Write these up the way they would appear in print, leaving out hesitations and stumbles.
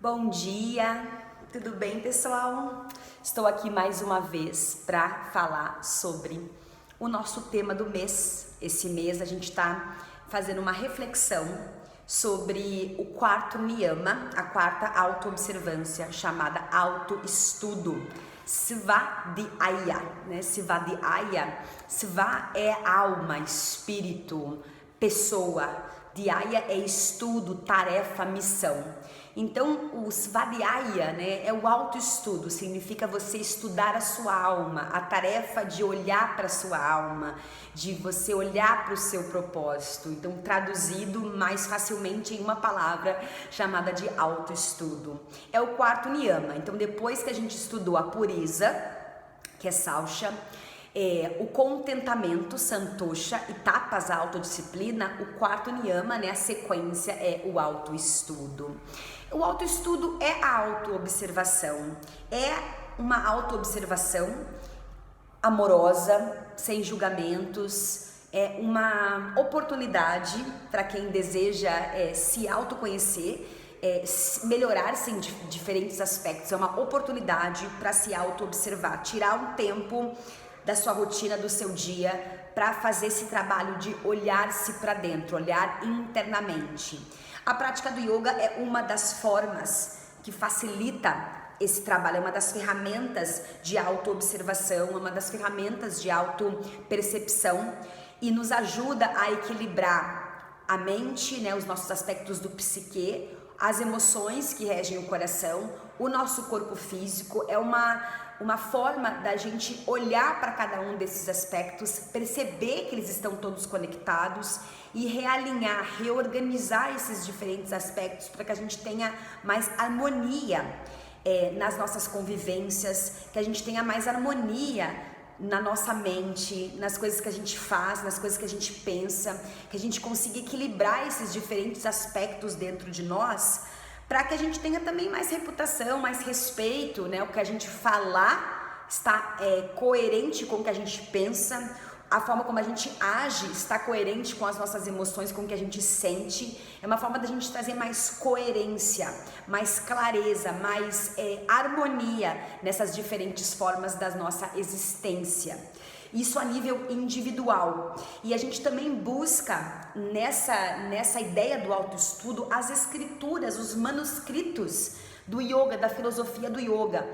Bom dia, tudo bem, pessoal? Estou aqui mais uma vez para falar sobre o nosso tema do mês. Esse mês a gente está fazendo uma reflexão sobre o quarto niyama, a quarta auto-observância, chamada autoestudo. Svadhyaya, né? Svadhyaya. Sva é alma, espírito, pessoa. Dhyaya é estudo, tarefa, missão. Então, o Svadhyaya, né, é o autoestudo, significa você estudar a sua alma, a tarefa de olhar para a sua alma, de você olhar para o seu propósito. Então, traduzido mais facilmente em uma palavra chamada de autoestudo. É o quarto niyama. Então, depois que a gente estudou a pureza, que é Saucha, o contentamento, Santosha, e tapas, a autodisciplina, o quarto niyama, né, a sequência é o autoestudo. O autoestudo é a autoobservação, é uma autoobservação amorosa, sem julgamentos, é uma oportunidade para quem deseja se autoconhecer, melhorar-se em diferentes aspectos, é uma oportunidade para se auto-observar, tirar um tempo da sua rotina, do seu dia, para fazer esse trabalho de olhar-se para dentro, olhar internamente. A prática do yoga é uma das formas que facilita esse trabalho, é uma das ferramentas de auto-observação, uma das ferramentas de auto-percepção e nos ajuda a equilibrar a mente, né, os nossos aspectos do psique, as emoções que regem o coração, o nosso corpo físico. É uma forma da gente olhar para cada um desses aspectos, perceber que eles estão todos conectados e realinhar, reorganizar esses diferentes aspectos para que a gente tenha mais harmonia nas nossas convivências, que a gente tenha mais harmonia na nossa mente, nas coisas que a gente faz, nas coisas que a gente pensa, que a gente consiga equilibrar esses diferentes aspectos dentro de nós, para que a gente tenha também mais reputação, mais respeito, né? O que a gente falar está coerente com o que a gente pensa, a forma como a gente age está coerente com as nossas emoções, com o que a gente sente. É uma forma da gente trazer mais coerência, mais clareza, mais harmonia nessas diferentes formas da nossa existência. Isso a nível individual. E a gente também busca nessa ideia do autoestudo as escrituras, os manuscritos do yoga, da filosofia do yoga.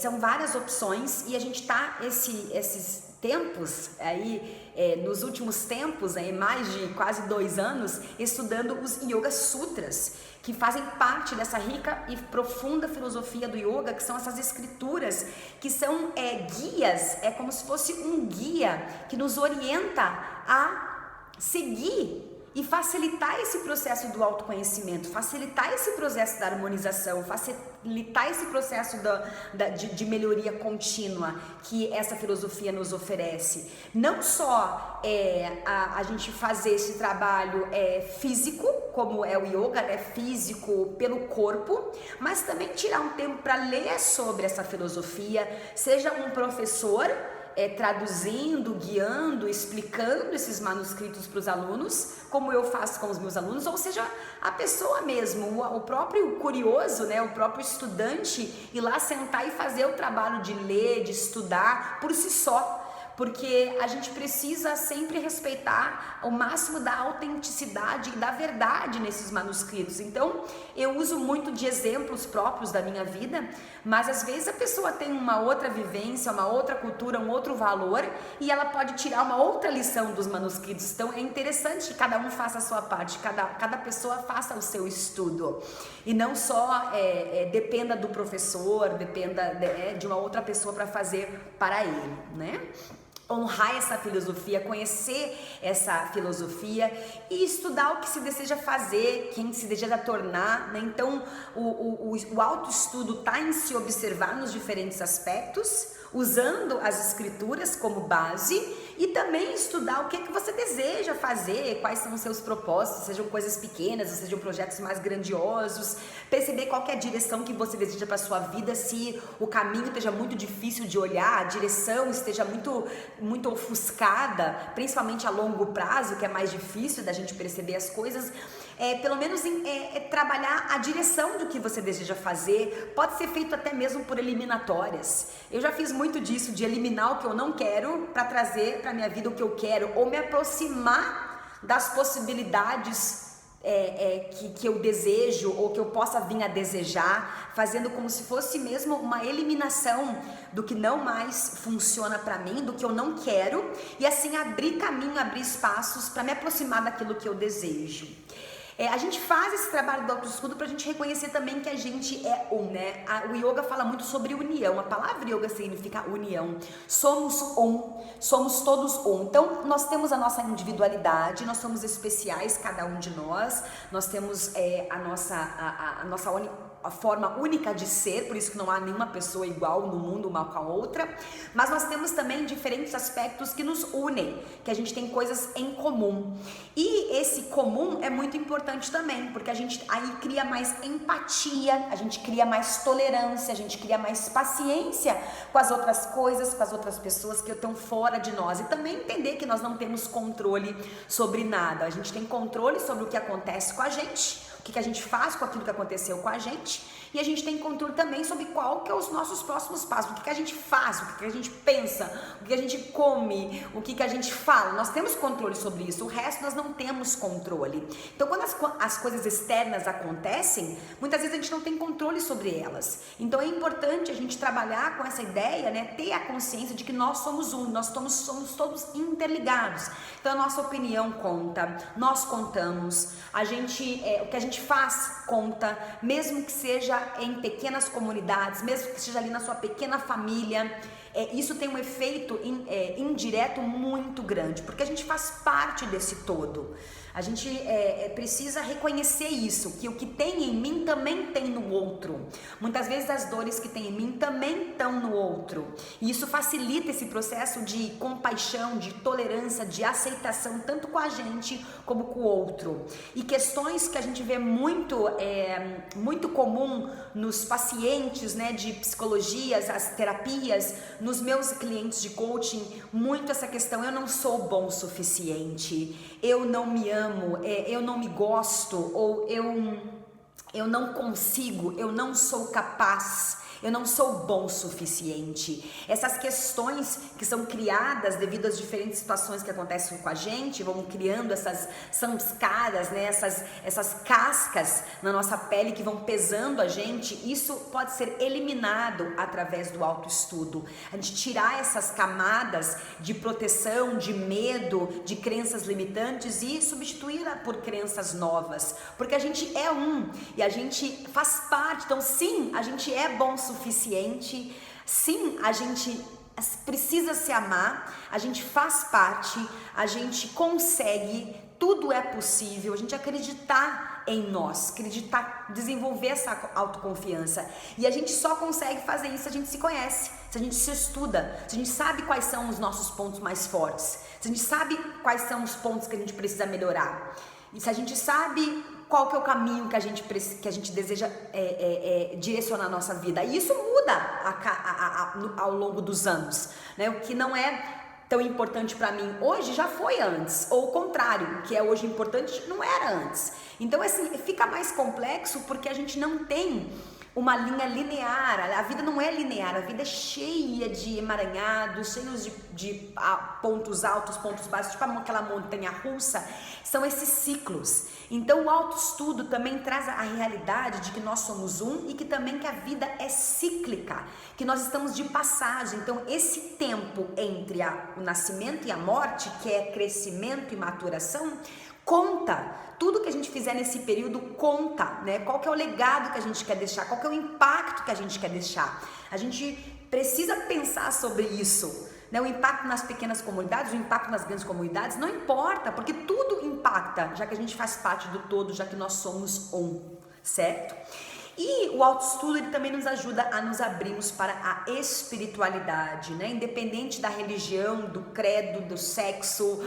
São várias opções e a gente está esses tempos aí, nos últimos tempos, mais de quase 2 anos, estudando os Yoga Sutras, que fazem parte dessa rica e profunda filosofia do yoga, que são essas escrituras, que são guias, é como se fosse um guia que nos orienta a seguir e facilitar esse processo do autoconhecimento, facilitar esse processo da harmonização, facilitar esse processo de melhoria contínua que essa filosofia nos oferece. Não só a gente fazer esse trabalho físico, como é o yoga, físico pelo corpo, mas também tirar um tempo para ler sobre essa filosofia, seja um professor traduzindo, guiando, explicando esses manuscritos para os alunos, como eu faço com os meus alunos, ou seja, a pessoa mesmo, o próprio curioso, né, o próprio estudante, ir lá sentar e fazer o trabalho de ler, de estudar por si só. Porque a gente precisa sempre respeitar o máximo da autenticidade e da verdade nesses manuscritos. Então, eu uso muito de exemplos próprios da minha vida, mas às vezes a pessoa tem uma outra vivência, uma outra cultura, um outro valor, e ela pode tirar uma outra lição dos manuscritos. Então, é interessante que cada um faça a sua parte, cada pessoa faça o seu estudo. E não só dependa do professor, dependa de uma outra pessoa para fazer para ele, né? Honrar essa filosofia, conhecer essa filosofia e estudar o que se deseja fazer, quem se deseja tornar, né? Então, o autoestudo está em se observar nos diferentes aspectos, usando as escrituras como base e também estudar o que é que você deseja fazer, quais são os seus propósitos, sejam coisas pequenas, sejam projetos mais grandiosos, perceber qual que é a direção que você deseja para a sua vida, se o caminho esteja muito difícil de olhar, a direção esteja muito ofuscada, principalmente a longo prazo, que é mais difícil da gente perceber as coisas. pelo menos trabalhar a direção do que você deseja fazer. Pode ser feito até mesmo por eliminatórias. Eu já fiz muito disso, de eliminar o que eu não quero para trazer para minha vida o que eu quero, ou me aproximar das possibilidades que eu desejo ou que eu possa vir a desejar, fazendo como se fosse mesmo uma eliminação do que não mais funciona para mim, do que eu não quero, e assim abrir caminho, abrir espaços para me aproximar daquilo que eu desejo. A gente faz esse trabalho do autoestudo para a gente reconhecer também que a gente é um, né? O yoga fala muito sobre união, a palavra yoga significa união, somos um, somos todos um. Então nós temos a nossa individualidade, nós somos especiais, cada um de nós temos a forma única de ser, por isso que não há nenhuma pessoa igual no mundo uma com a outra, mas nós temos também diferentes aspectos que nos unem, que a gente tem coisas em comum, e esse comum é muito importante também, porque a gente aí cria mais empatia, a gente cria mais tolerância, a gente cria mais paciência com as outras coisas, com as outras pessoas que estão fora de nós, e também entender que nós não temos controle sobre nada, a gente tem controle sobre o que acontece com a gente, o que a gente faz com aquilo que aconteceu com a gente, e a gente tem controle também sobre qual que é os nossos próximos passos, o que a gente faz, o que a gente pensa, o que a gente come, o que a gente fala. Nós temos controle sobre isso, o resto nós não temos controle. Então quando as coisas externas acontecem, muitas vezes a gente não tem controle sobre elas. Então é importante a gente trabalhar com essa ideia, né, ter a consciência de que nós somos um, nós somos todos interligados. Então a nossa opinião conta, nós contamos, o que a gente faz conta, mesmo que seja em pequenas comunidades, mesmo que seja ali na sua pequena família, isso tem um efeito indireto muito grande, porque a gente faz parte desse todo. A gente precisa reconhecer isso, que o que tem em mim também tem no outro. Muitas vezes as dores que tem em mim também estão no outro. E isso facilita esse processo de compaixão, de tolerância, de aceitação, tanto com a gente como com o outro. E questões que a gente vê muito comum nos pacientes, né, de psicologias, as terapias, nos meus clientes de coaching, muito essa questão: eu não sou bom o suficiente, eu não me amo, eu não me gosto, ou eu não consigo, eu não sou capaz, eu não sou bom o suficiente. Essas questões que são criadas devido às diferentes situações que acontecem com a gente, vão criando essas samskaras, né? essas cascas na nossa pele que vão pesando a gente. Isso pode ser eliminado através do autoestudo. A gente tirar essas camadas de proteção, de medo, de crenças limitantes e substituí-la por crenças novas, porque a gente é um e a gente faz parte. Então sim, a gente é bom o suficiente, sim, a gente precisa se amar, a gente faz parte, a gente consegue, tudo é possível, a gente acreditar em nós, desenvolver essa autoconfiança, e a gente só consegue fazer isso se a gente se conhece, se a gente se estuda, se a gente sabe quais são os nossos pontos mais fortes, se a gente sabe quais são os pontos que a gente precisa melhorar, e se a gente sabe qual que é o caminho que a gente deseja direcionar a nossa vida. E isso muda ao longo dos anos, né? O que não é tão importante para mim hoje já foi antes, ou o contrário, o que é hoje importante não era antes. Então assim, fica mais complexo porque a gente não tem uma linha linear, a vida não é linear, a vida é cheia de emaranhados, cheios de pontos altos, pontos baixos, tipo aquela montanha russa, são esses ciclos. Então o autoestudo também traz a realidade de que nós somos um e que também que a vida é cíclica, que nós estamos de passagem. Então esse tempo entre o nascimento e a morte, que é crescimento e maturação, conta. Tudo que a gente fizer nesse período conta, né? Qual que é o legado que a gente quer deixar, qual que é o impacto que a gente quer deixar. A gente precisa pensar sobre isso, né? O impacto nas pequenas comunidades, o impacto nas grandes comunidades, não importa, porque tudo impacta, já que a gente faz parte do todo, já que nós somos um, certo? E o autoestudo, ele também nos ajuda a nos abrirmos para a espiritualidade, né? Independente da religião, do credo, do sexo,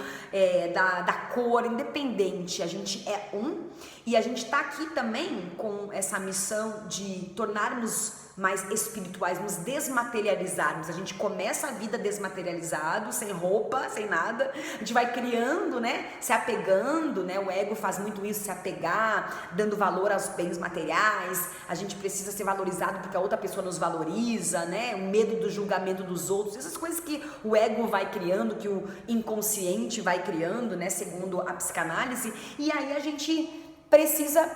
da cor, independente, a gente é um, e a gente está aqui também com essa missão de tornarmos mais espirituais, nos desmaterializarmos. A gente começa a vida desmaterializado, sem roupa, sem nada. A gente vai criando, né? Se apegando, né? O ego faz muito isso, se apegar, dando valor aos bens materiais. A gente precisa ser valorizado porque a outra pessoa nos valoriza, né? O medo do julgamento dos outros. Essas coisas que o ego vai criando, que o inconsciente vai criando, né? Segundo a psicanálise. E aí a gente precisa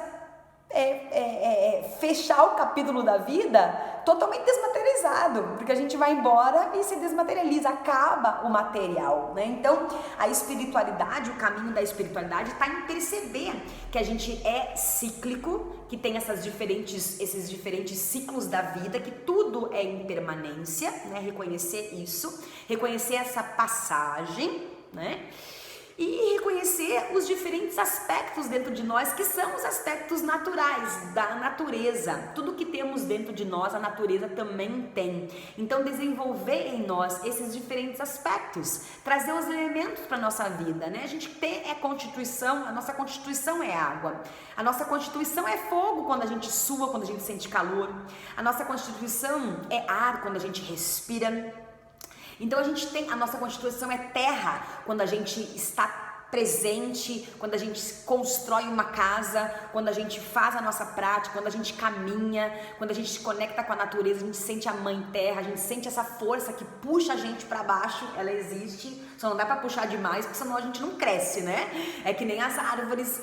fechar o capítulo da vida totalmente desmaterializado, porque a gente vai embora e se desmaterializa, acaba o material, né? Então a espiritualidade, o caminho da espiritualidade está em perceber que a gente é cíclico, que tem esses diferentes ciclos da vida, que tudo é impermanência, né? Reconhecer isso, reconhecer essa passagem, né? E reconhecer os diferentes aspectos dentro de nós, que são os aspectos naturais da natureza. Tudo que temos dentro de nós, a natureza também tem. Então, desenvolver em nós esses diferentes aspectos, trazer os elementos para a nossa vida, né? A gente tem constituição, a nossa constituição é água. A nossa constituição é fogo quando a gente sua, quando a gente sente calor. A nossa constituição é ar quando a gente respira. Então a nossa constituição é terra quando a gente está presente, quando a gente constrói uma casa, quando a gente faz a nossa prática, quando a gente caminha, quando a gente se conecta com a natureza, a gente sente a mãe terra, a gente sente essa força que puxa a gente para baixo, ela existe, só não dá para puxar demais, porque senão a gente não cresce, né? É que nem as árvores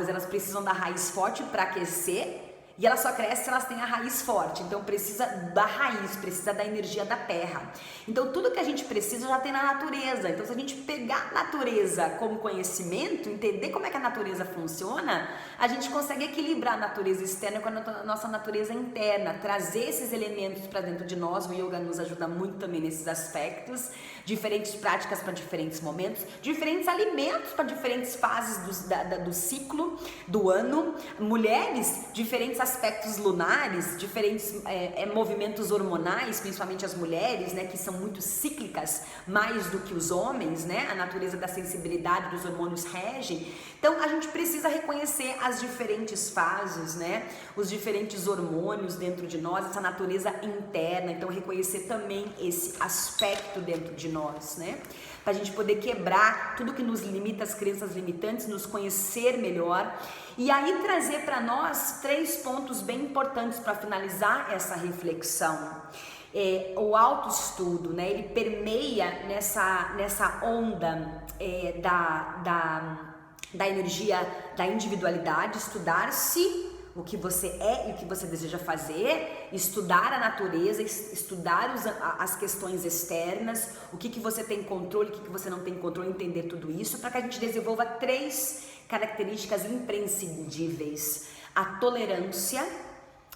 elas precisam da raiz forte para aquecer. E ela só cresce se elas têm a raiz forte, então precisa da raiz, precisa da energia da terra. Então tudo que a gente precisa já tem na natureza. Então se a gente pegar a natureza como conhecimento, entender como é que a natureza funciona, a gente consegue equilibrar a natureza externa com a nossa natureza interna, trazer esses elementos para dentro de nós. O yoga nos ajuda muito também nesses aspectos, diferentes práticas para diferentes momentos, diferentes alimentos para diferentes fases do ciclo, do ano, mulheres, diferentes aspectos lunares, diferentes movimentos hormonais, principalmente as mulheres, né, que são muito cíclicas, mais do que os homens, né, a natureza da sensibilidade dos hormônios rege. Então a gente precisa reconhecer as diferentes fases, né, os diferentes hormônios dentro de nós, essa natureza interna. Então reconhecer também esse aspecto dentro de nós, né, para a gente poder quebrar tudo que nos limita, as crenças limitantes, nos conhecer melhor. E aí trazer para nós 3 pontos bem importantes para finalizar essa reflexão. O autoestudo, né? Ele permeia nessa onda da energia da individualidade, estudar-se, o que você é e o que você deseja fazer, estudar a natureza, estudar as questões externas, o que você tem controle, o que você não tem controle, entender tudo isso, para que a gente desenvolva 3 características imprescindíveis. A tolerância,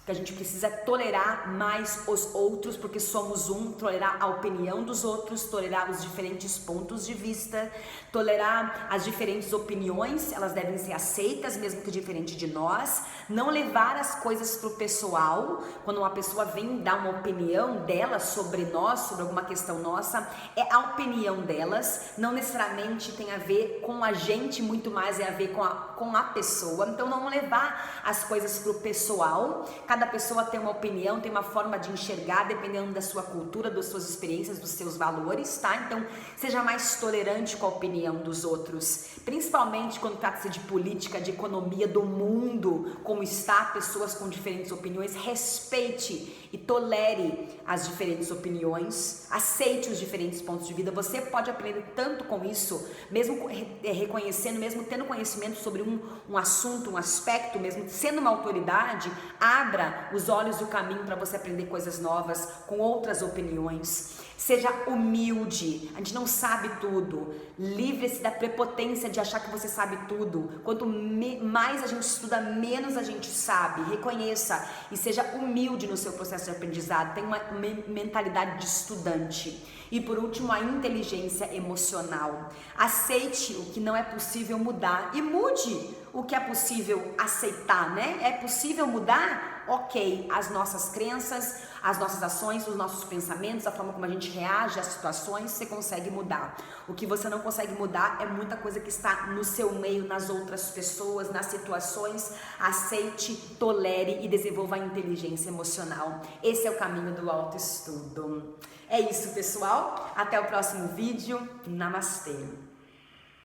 que a gente precisa tolerar mais os outros, porque somos tolerar a opinião dos outros, tolerar os diferentes pontos de vista, tolerar as diferentes opiniões, elas devem ser aceitas, mesmo que diferente de nós, não levar as coisas pro pessoal. Quando uma pessoa vem dar uma opinião dela sobre nós, sobre alguma questão nossa, é a opinião delas, não necessariamente tem a ver com a gente, muito mais é a ver com a pessoa. Então não levar as coisas pro pessoal. Cada pessoa tem uma opinião, tem uma forma de enxergar, dependendo da sua cultura, das suas experiências, dos seus valores, tá? Então, seja mais tolerante com a opinião dos outros, principalmente quando trata-se de política, de economia do mundo, como está, pessoas com diferentes opiniões. Respeite e tolere as diferentes opiniões, aceite os diferentes pontos de vida. Você pode aprender tanto com isso, mesmo reconhecendo, mesmo tendo conhecimento sobre um assunto, um aspecto, mesmo sendo uma autoridade. Abra os olhos e o caminho para você aprender coisas novas com outras opiniões. Seja humilde, a gente não sabe tudo. Livre-se da prepotência de achar que você sabe tudo. Quanto mais a gente estuda, menos a gente sabe. Reconheça e seja humilde no seu processo de aprendizado. Tenha uma mentalidade de estudante. E por último, a inteligência emocional. Aceite o que não é possível mudar e mude o que é possível aceitar, né? É possível mudar? Ok, as nossas crenças, as nossas ações, os nossos pensamentos, a forma como a gente reage às situações, você consegue mudar. O que você não consegue mudar é muita coisa que está no seu meio, nas outras pessoas, nas situações. Aceite, tolere e desenvolva a inteligência emocional. Esse é o caminho do autoestudo. É isso, pessoal. Até o próximo vídeo. Namastê.